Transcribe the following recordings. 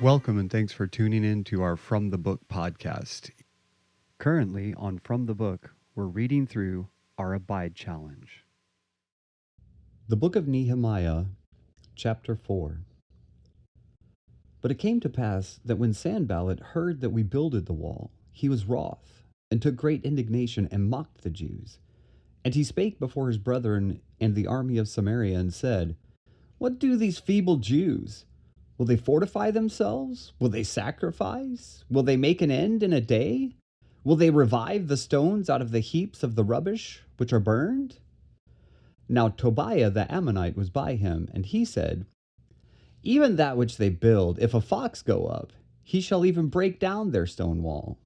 Welcome and thanks for tuning in to our From the Book podcast. Currently on From the Book, we're reading through our Abide Challenge. The book of Nehemiah, chapter 4. But it came to pass that when Sanballat heard that we builded the wall, he was wroth, and took great indignation, and mocked the Jews. And he spake before his brethren and the army of Samaria, and said, What do these feeble Jews? Will they fortify themselves? Will they sacrifice? Will they make an end in a day? Will they revive the stones out of the heaps of the rubbish which are burned? Now Tobiah the Ammonite was by him, and he said, Even that which they build, if a fox go up, he shall even break down their stone wall.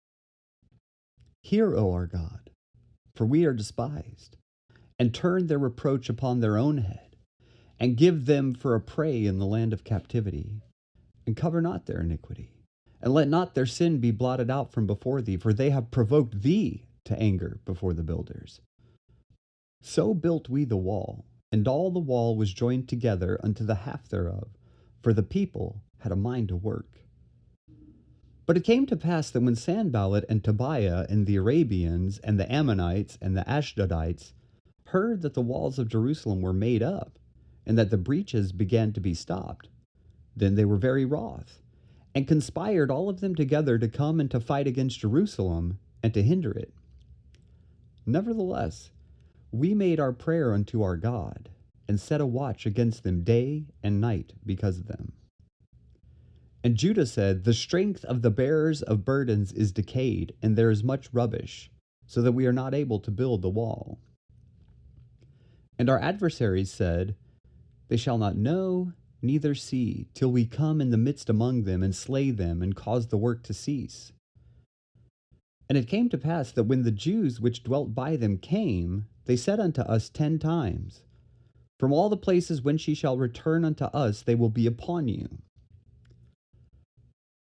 Hear, O our God, for we are despised, and turn their reproach upon their own head, and give them for a prey in the land of captivity, and cover not their iniquity, and let not their sin be blotted out from before thee, for they have provoked thee to anger before the builders. So built we the wall, and all the wall was joined together unto the half thereof, for the people had a mind to work. But it came to pass that when Sanballat and Tobiah and the Arabians and the Ammonites and the Ashdodites heard that the walls of Jerusalem were made up, and that the breaches began to be stopped, then they were very wroth, and conspired all of them together to come and to fight against Jerusalem, and to hinder it. Nevertheless, we made our prayer unto our God, and set a watch against them day and night because of them. And Judah said, The strength of the bearers of burdens is decayed, and there is much rubbish, so that we are not able to build the wall. And our adversaries said, They shall not know, neither see, till we come in the midst among them, and slay them, and cause the work to cease. And it came to pass that when the Jews which dwelt by them came, they said unto us 10 times, From all the places whence ye shall return unto us, they will be upon you.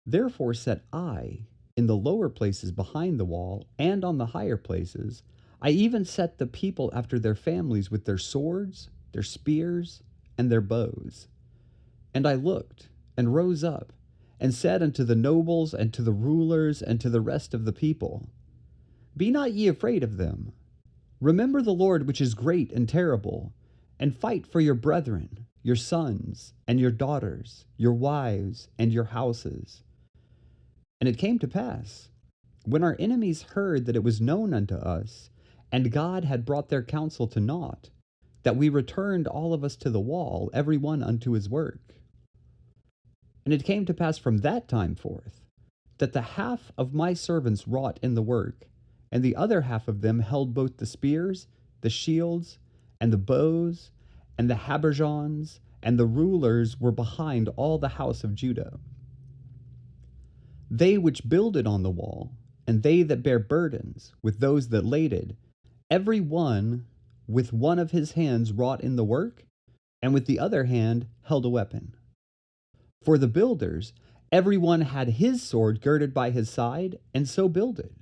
Therefore set I, in the lower places behind the wall, and on the higher places, I even set the people after their families with their swords, their spears, and their bows. And I looked, and rose up, and said unto the nobles, and to the rulers, and to the rest of the people, Be not ye afraid of them. Remember the Lord which is great and terrible, and fight for your brethren, your sons, and your daughters, your wives, and your houses. And it came to pass, when our enemies heard that it was known unto us, and God had brought their counsel to naught, that we returned all of us to the wall, every one unto his work. And it came to pass from that time forth, that the half of my servants wrought in the work, and the other half of them held both the spears, the shields, and the bows, and the habergeons, and the rulers were behind all the house of Judah. They which builded on the wall, and they that bare burdens, with those that laded, every one with one of his hands wrought in the work, and with the other hand held a weapon. For the builders, every one had his sword girded by his side, and so builded.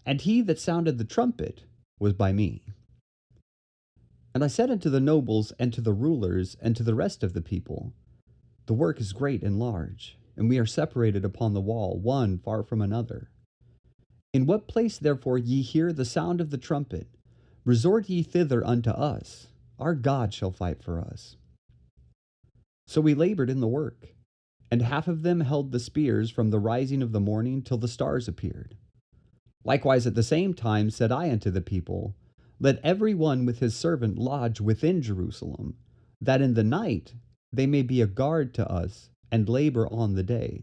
And he that sounded the trumpet was by me. And I said unto the nobles, and to the rulers, and to the rest of the people, The work is great and large, and we are separated upon the wall, one far from another. In what place therefore ye hear the sound of the trumpet, resort ye thither unto us, our God shall fight for us. So we labored in the work, and half of them held the spears from the rising of the morning till the stars appeared. Likewise at the same time said I unto the people, Let every one with his servant lodge within Jerusalem, that in the night they may be a guard to us, and labor on the day.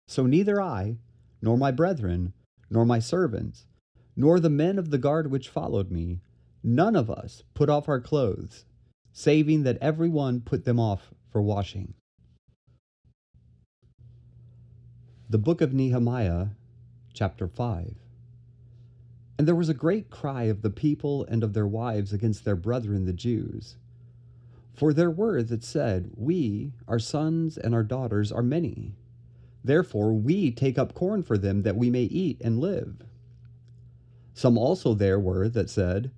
So neither I, nor my brethren, nor my servants, nor the men of the guard which followed me, none of us put off our clothes, saving that every one put them off for washing. The book of Nehemiah, chapter 5. And there was a great cry of the people and of their wives against their brethren the Jews. For there were that said, We, our sons and our daughters, are many. Therefore we take up corn for them, that we may eat and live. Some also there were that said,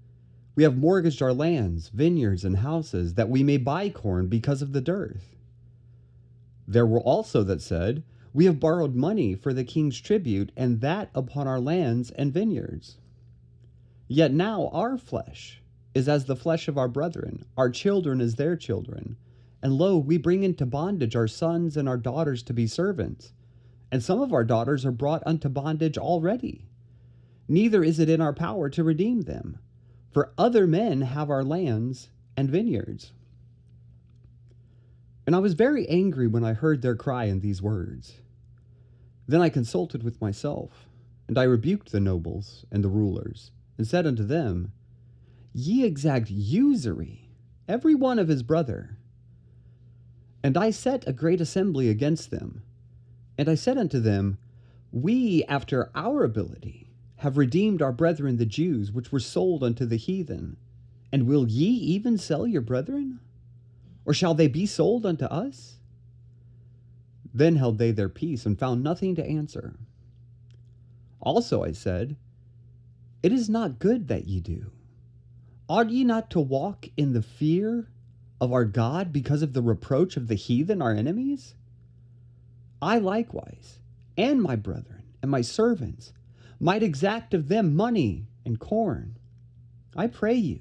We have mortgaged our lands, vineyards, and houses, that we may buy corn because of the dearth. There were also that said, We have borrowed money for the king's tribute, and that upon our lands and vineyards. Yet now our flesh is as the flesh of our brethren, our children as their children. And lo, we bring into bondage our sons and our daughters to be servants, and some of our daughters are brought unto bondage already. Neither is it in our power to redeem them, for other men have our lands and vineyards. And I was very angry when I heard their cry in these words. Then I consulted with myself, and I rebuked the nobles and the rulers, and said unto them, Ye exact usury, every one of his brother. And I set a great assembly against them. And I said unto them, We, after our ability, have redeemed our brethren the Jews, which were sold unto the heathen. And will ye even sell your brethren? Or shall they be sold unto us? Then held they their peace, and found nothing to answer. Also I said, It is not good that ye do. Ought ye not to walk in the fear of our God because of the reproach of the heathen, our enemies? I likewise, and my brethren, and my servants, might exact of them money and corn. I pray you,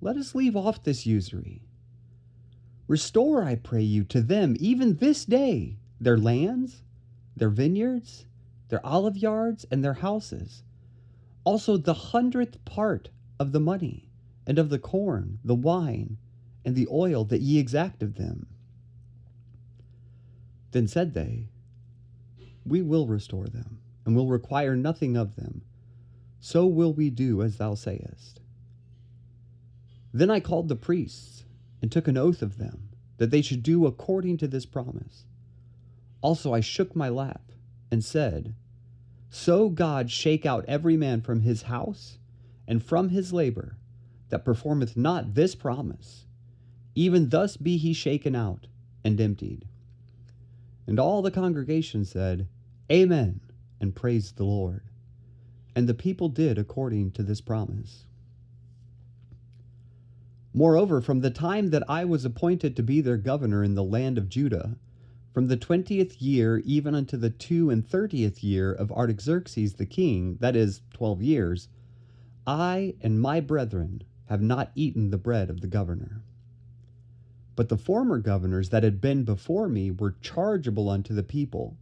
let us leave off this usury. Restore, I pray you, to them even this day their lands, their vineyards, their olive yards, and their houses, also the 100th part of the money, and of the corn, the wine, and the oil that ye exact of them. Then said they, We will restore them, and will require nothing of them. So will we do as thou sayest. Then I called the priests, and took an oath of them, that they should do according to this promise. Also I shook my lap, and said, So God shake out every man from his house, and from his labor, that performeth not this promise. Even thus be he shaken out, and emptied. And all the congregation said, Amen, and praised the Lord. And the people did according to this promise. Moreover, from the time that I was appointed to be their governor in the land of Judah, from the 20th year even unto the 32nd year of Artaxerxes the king, that is, 12 years, I and my brethren have not eaten the bread of the governor. But the former governors that had been before me were chargeable unto the people,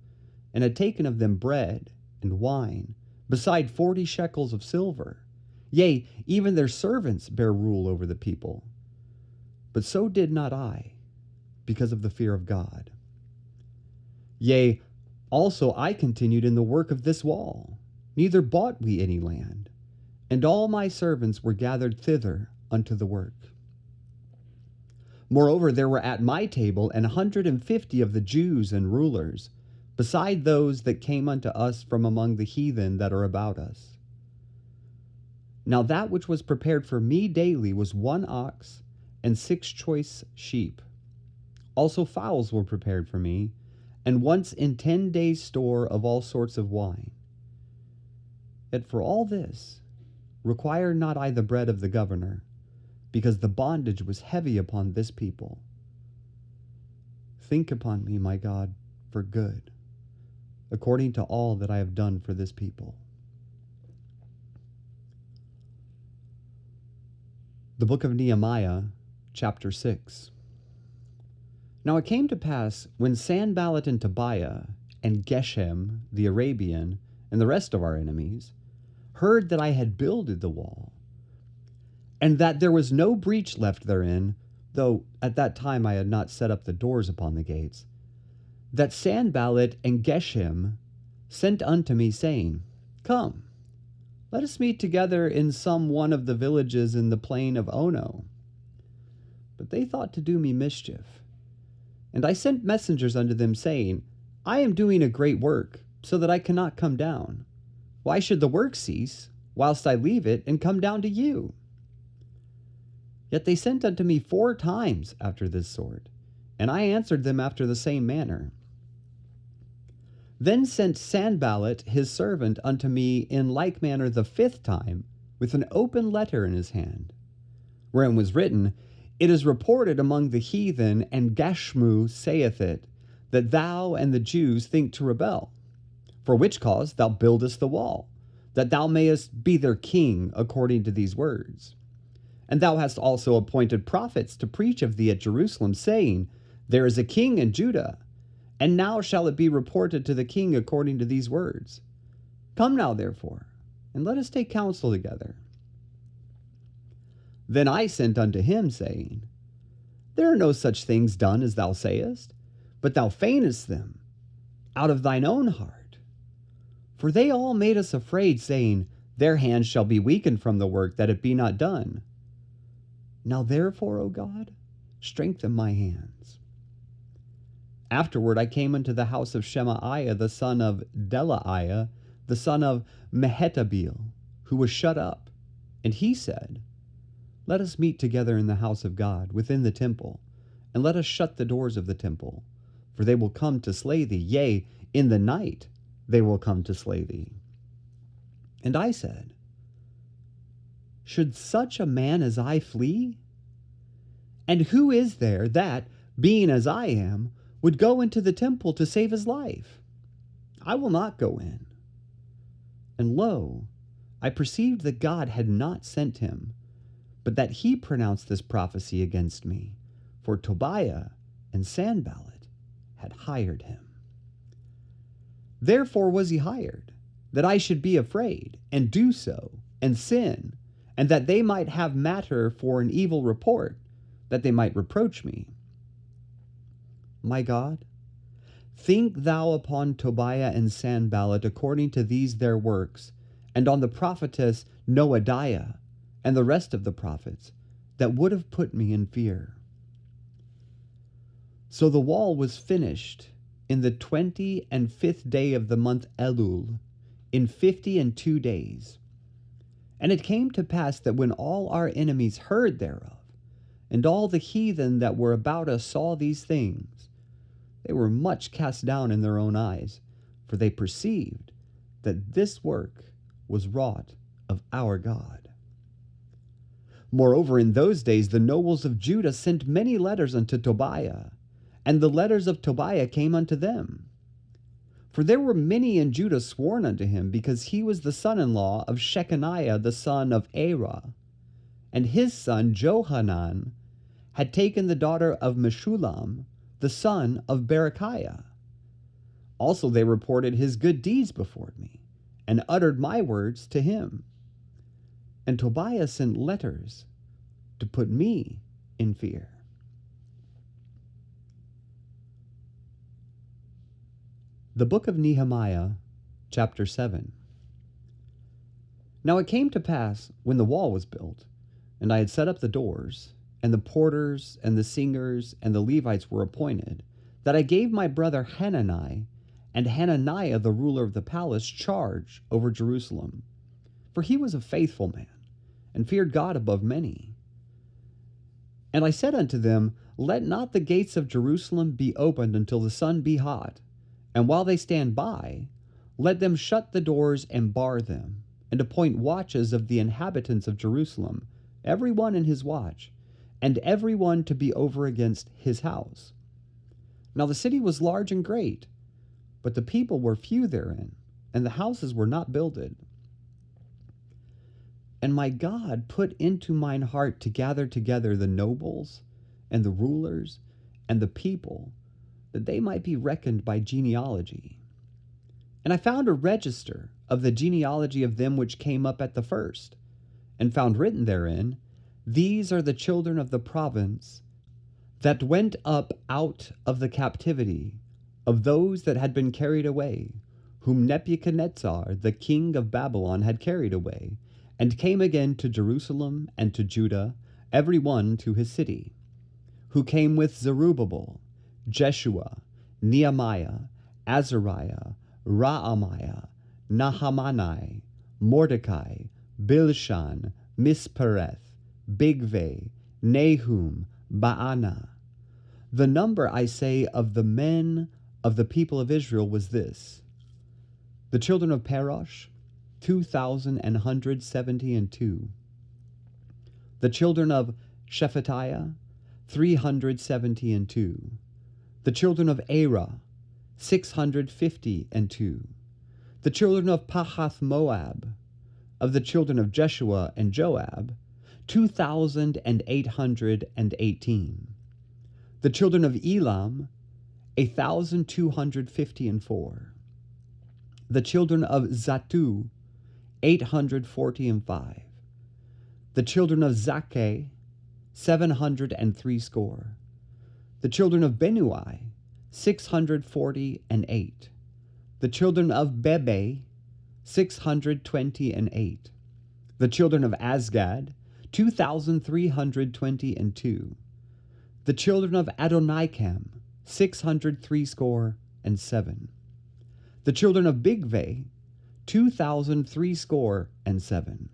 and had taken of them bread and wine, beside 40 shekels of silver. Yea, even their servants bear rule over the people. But so did not I, because of the fear of God. Yea, also I continued in the work of this wall, neither bought we any land, and all my servants were gathered thither unto the work. Moreover, there were at my table 150 of the Jews and rulers, beside those that came unto us from among the heathen that are about us. Now that which was prepared for me daily was 1 ox and 6 choice sheep. Also fowls were prepared for me, and once in 10 days' store of all sorts of wine. Yet for all this required not I the bread of the governor, because the bondage was heavy upon this people. Think upon me, my God, for good, according to all that I have done for this people. The book of Nehemiah, chapter 6. Now it came to pass, when Sanballat and Tobiah, and Geshem the Arabian, and the rest of our enemies, heard that I had builded the wall, and that there was no breach left therein, though at that time I had not set up the doors upon the gates, that Sanballat and Geshem sent unto me, saying, Come, let us meet together in some one of the villages in the plain of Ono. But they thought to do me mischief. And I sent messengers unto them, saying, I am doing a great work, so that I cannot come down. Why should the work cease, whilst I leave it, and come down to you? Yet they sent unto me 4 times after this sort, and I answered them after the same manner. Then sent Sanballat his servant unto me in like manner the 5th time, with an open letter in his hand, wherein was written, It is reported among the heathen, and Gashmu saith it, that thou and the Jews think to rebel, for which cause thou buildest the wall, that thou mayest be their king according to these words. And thou hast also appointed prophets to preach of thee at Jerusalem, saying, There is a king in Judah, and now shall it be reported to the king according to these words. Come now, therefore, and let us take counsel together. Then I sent unto him, saying, There are no such things done as thou sayest, but thou feignest them out of thine own heart. For they all made us afraid, saying, Their hands shall be weakened from the work, that it be not done. Now therefore, O God, strengthen my hands. Afterward I came unto the house of Shemaiah, the son of Delaiah, the son of Mehetabeel, who was shut up. And he said, Let us meet together in the house of God, within the temple, and let us shut the doors of the temple, for they will come to slay thee, yea, in the night they will come to slay thee. And I said, Should such a man as I flee? And who is there that, being as I am, would go into the temple to save his life? I will not go in. And lo, I perceived that God had not sent him, but that he pronounced this prophecy against me, for Tobiah and Sanballat had hired him. Therefore was he hired, that I should be afraid, and do so, and sin, and that they might have matter for an evil report, that they might reproach me. My God, think thou upon Tobiah and Sanballat according to these their works, and on the prophetess Noadiah, and the rest of the prophets, that would have put me in fear. So the wall was finished in the 25th day of the month Elul, in 52 days. And it came to pass that when all our enemies heard thereof, and all the heathen that were about us saw these things, they were much cast down in their own eyes, for they perceived that this work was wrought of our God. Moreover, in those days the nobles of Judah sent many letters unto Tobiah, and the letters of Tobiah came unto them. For there were many in Judah sworn unto him, because he was the son-in-law of Shechaniah the son of Arah, and his son Johanan had taken the daughter of Meshullam, the son of Berechiah. Also they reported his good deeds before me, and uttered my words to him. And Tobiah sent letters to put me in fear. The book of Nehemiah, chapter 7. Now it came to pass, when the wall was built, and I had set up the doors, and the porters, and the singers, and the Levites were appointed, that I gave my brother Hanani, and Hananiah the ruler of the palace, charge over Jerusalem. For he was a faithful man, and feared God above many. And I said unto them, Let not the gates of Jerusalem be opened until the sun be hot, and while they stand by, let them shut the doors and bar them, and appoint watches of the inhabitants of Jerusalem, every one in his watch, and every one to be over against his house. Now the city was large and great, but the people were few therein, and the houses were not builded. And my God put into mine heart to gather together the nobles, and the rulers, and the people, that they might be reckoned by genealogy. And I found a register of the genealogy of them which came up at the first, and found written therein, These are the children of the province that went up out of the captivity of those that had been carried away, whom Nebuchadnezzar the king of Babylon had carried away, and came again to Jerusalem and to Judah, every one to his city, who came with Zerubbabel, Jeshua, Nehemiah, Azariah, Raamiah, Nahamani, Mordecai, Bilshan, Mispereth, Bigvai, Nahum, Baana. The number, I say, of the men of the people of Israel was this: the children of Parosh, 2,172. The children of Shephatiah, 372. The The children of Era, 652. The children of Pahath Moab, of the children of Jeshua and Joab, 2,818. The children of Elam, 1,254. The children of Zatu, 845. The children of Zakeh, 703 score. The children of Benui, 648. The children of Bebe, 628. The children of Azgad, 2,322. The children of Adonikam, 603 score and 7. The children of Bigvai, 2,003 score and 7.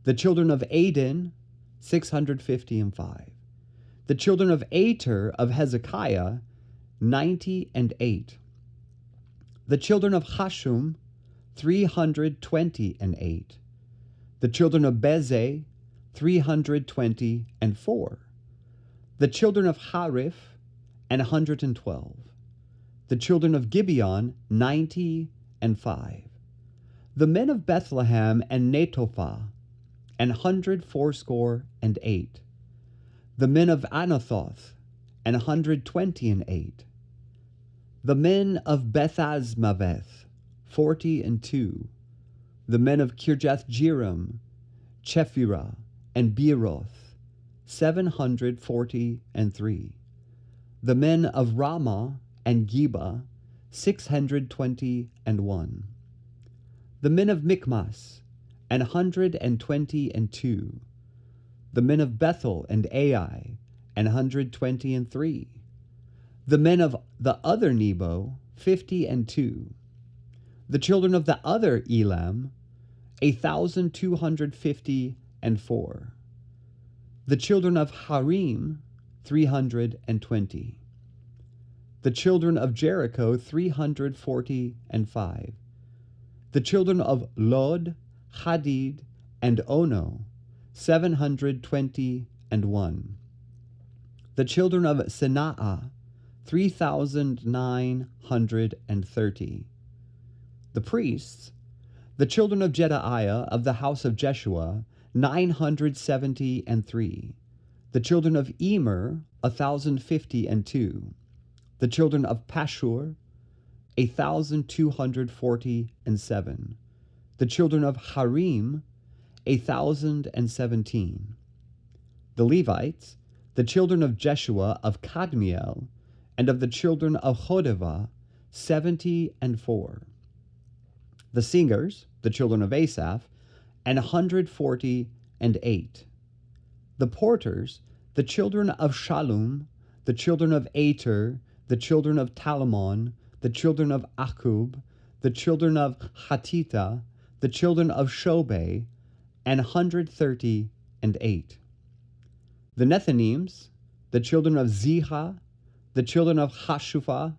The children of Adin, 655. The children of Ater of Hezekiah, 98. The children of Hashum, 328. The children of Bezai, 324. The children of Hariph, 112. The children of Gibeon, 95. The men of Bethlehem and Netophah, 184 The men of Anathoth, 128. The men of Bethazmaveth, 42. The men of Kirjath Jearim, Chephirah, and Beeroth, 743. The men of Ramah and Geba, 621. The men of Michmas, 122. The men of Bethel and Ai, 123. The men of the other Nebo, 52. The children of the other Elam, 1,254. The children of Harim, 320. The children of Jericho, 345. The children of Lod, Hadid, and Ono, 721. The children of Sanaah, 3,930. The priests, the children of Jedaiah of the house of Jeshua, 973. The children of Emer, 1,052. The children of Pashur, 1,247. The children of Harim, 1,017. The Levites, the children of Jeshua of Kadmiel, and of the children of Hodeva, 74. The singers, the children of Asaph, 148. The porters, the children of Shallum, the children of Ater, the children of Talamon, the children of Akub, the children of Hatita, the children of Shobei, 138. The Nethinims, the children of Ziha, the children of Hashupha,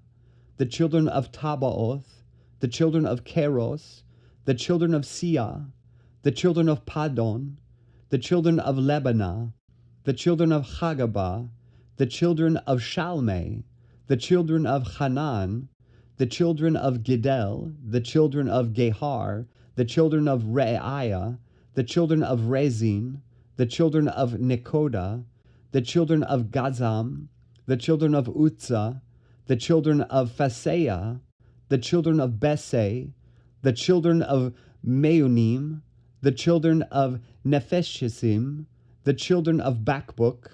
the children of Tabaoth, the children of Keros, the children of Sia, the children of Padon, the children of Lebanah, the children of Hagabah, the children of Shalmei, the children of Hanan, the children of Gidel, the children of Gehar, the children of Reiah, the children of Rezin, the children of Nekoda, the children of Gazam, the children of Uzzah, the children of Phaseah, the children of Besai, the children of Meunim, the children of Nepheshisim, the children of Bakbuk,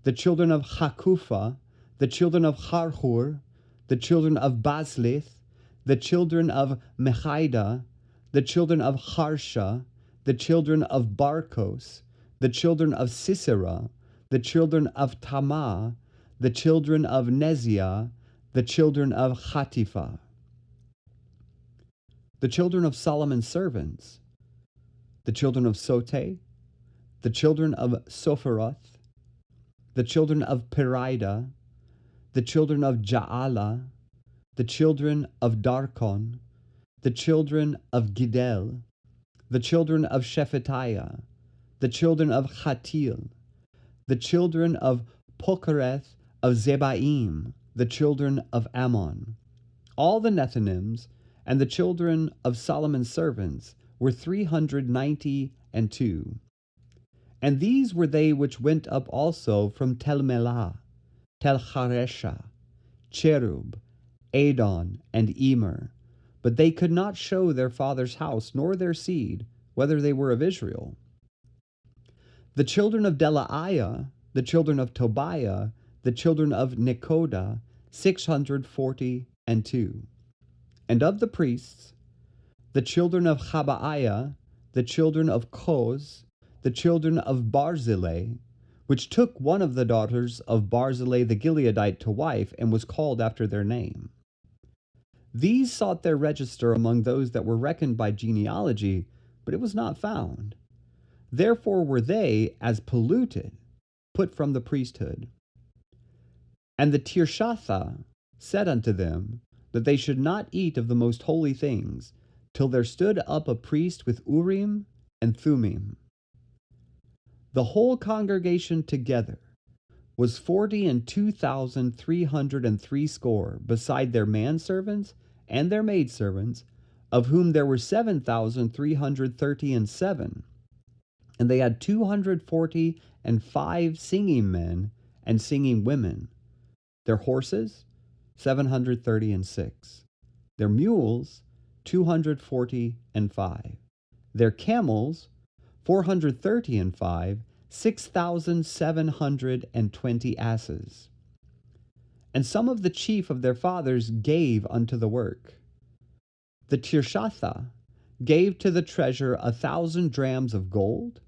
the children of Hakupha, the children of Harhur, the children of Baslith, the children of Mechida, the children of Harsha, the children of Barkos, the children of Sisera, the children of Tamah, the children of Neziah, the children of Hatipha. The children of Solomon's servants, the children of Sote, the children of Sopheroth, the children of Perida, the children of Jaala, the children of Darkon, the children of Gidel, the children of Shephatiah, the children of Hatil, the children of Pokereth of Zebaim, the children of Ammon. All the Nethinims and the children of Solomon's servants were 392. And these were they which went up also from Tel-Melah, Tel-Haresha, Cherub, Adon, and Emer. But they could not show their father's house, nor their seed, whether they were of Israel. The children of Delaiah, the children of Tobiah, the children of Nekoda, 642. And of the priests, the children of Habaiah, the children of Koz, the children of Barzillai, which took one of the daughters of Barzillai the Gileadite to wife, and was called after their name. These sought their register among those that were reckoned by genealogy, but it was not found. Therefore were they, as polluted, put from the priesthood. And the Tirshatha said unto them, that they should not eat of the most holy things, till there stood up a priest with Urim and Thummim. The whole congregation together was 42,360, beside their manservants and their maidservants, of whom there were 7,337. And they had 245 singing men and singing women. Their horses, 736. Their mules, 245. Their camels, 435, 6,720 asses. And some of the chief of their fathers gave unto the work. The Tirshatha gave to the treasure 1,000 drams of gold,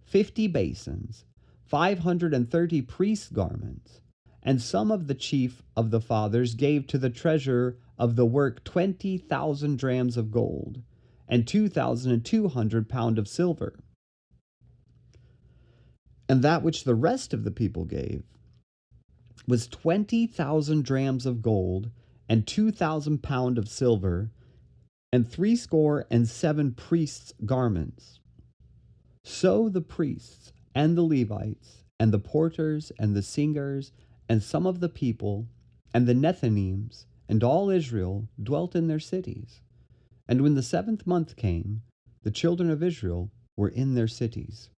50 basins, 530 priests' garments, and some of the chief of the fathers gave to the treasure of the work 20,000 drams of gold, and 2,200 pound of silver. And that which the rest of the people gave was 20,000 drams of gold, and 2,000 pound of silver, and 67 priests' garments. So the priests and the Levites, and the porters, and the singers, and some of the people, and the Nethinims, and all Israel dwelt in their cities. And when the 7th month came, the children of Israel were in their cities.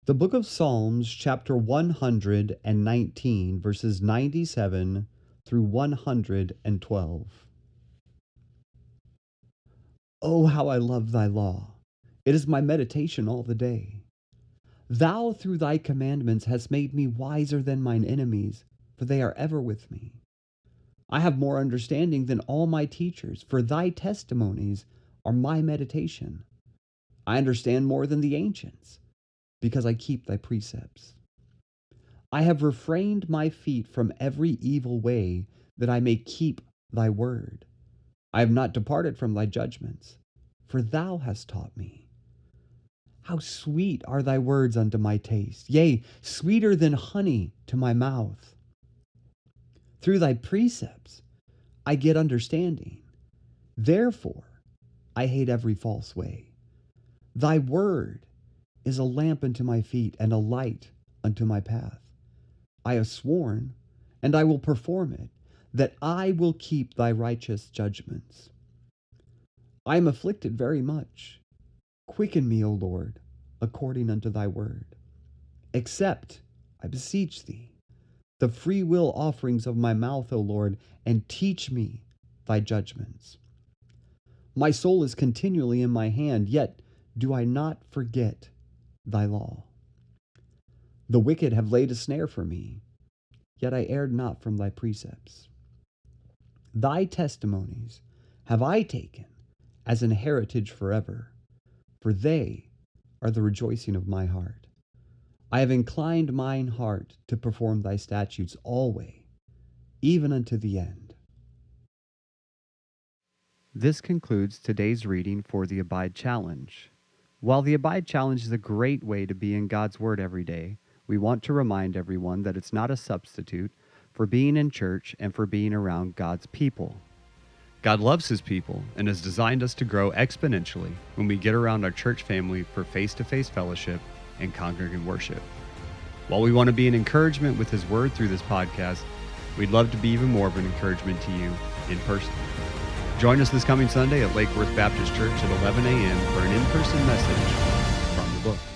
The book of Psalms, chapter 119, verses 97 through 112. Oh, how I love thy law! It is my meditation all the day. Thou through thy commandments hast made me wiser than mine enemies, for they are ever with me. I have more understanding than all my teachers, for thy testimonies are my meditation. I understand more than the ancients, because I keep thy precepts. I have refrained my feet from every evil way, that I may keep thy word. I have not departed from thy judgments, for thou hast taught me. How sweet are thy words unto my taste, yea, sweeter than honey to my mouth. Through thy precepts I get understanding. Therefore I hate every false way. Thy word is a lamp unto my feet, and a light unto my path. I have sworn, and I will perform it, that I will keep thy righteous judgments. I am afflicted very much. Quicken me, O Lord, according unto thy word. Accept, I beseech thee, the free will offerings of my mouth, O Lord, and teach me thy judgments. My soul is continually in my hand, yet do I not forget thy law. The wicked have laid a snare for me, yet I erred not from thy precepts. Thy testimonies have I taken as an heritage forever, for they are the rejoicing of my heart. I have inclined mine heart to perform thy statutes always, even unto the end. This concludes today's reading for the Abide Challenge. While the Abide Challenge is a great way to be in God's Word every day, we want to remind everyone that it's not a substitute for being in church and for being around God's people. God loves His people and has designed us to grow exponentially when we get around our church family for face-to-face fellowship and congregant worship. While we want to be an encouragement with His Word through this podcast, we'd love to be even more of an encouragement to you in person. Join us this coming Sunday at Lake Worth Baptist Church at 11 a.m. for an in-person message from the book.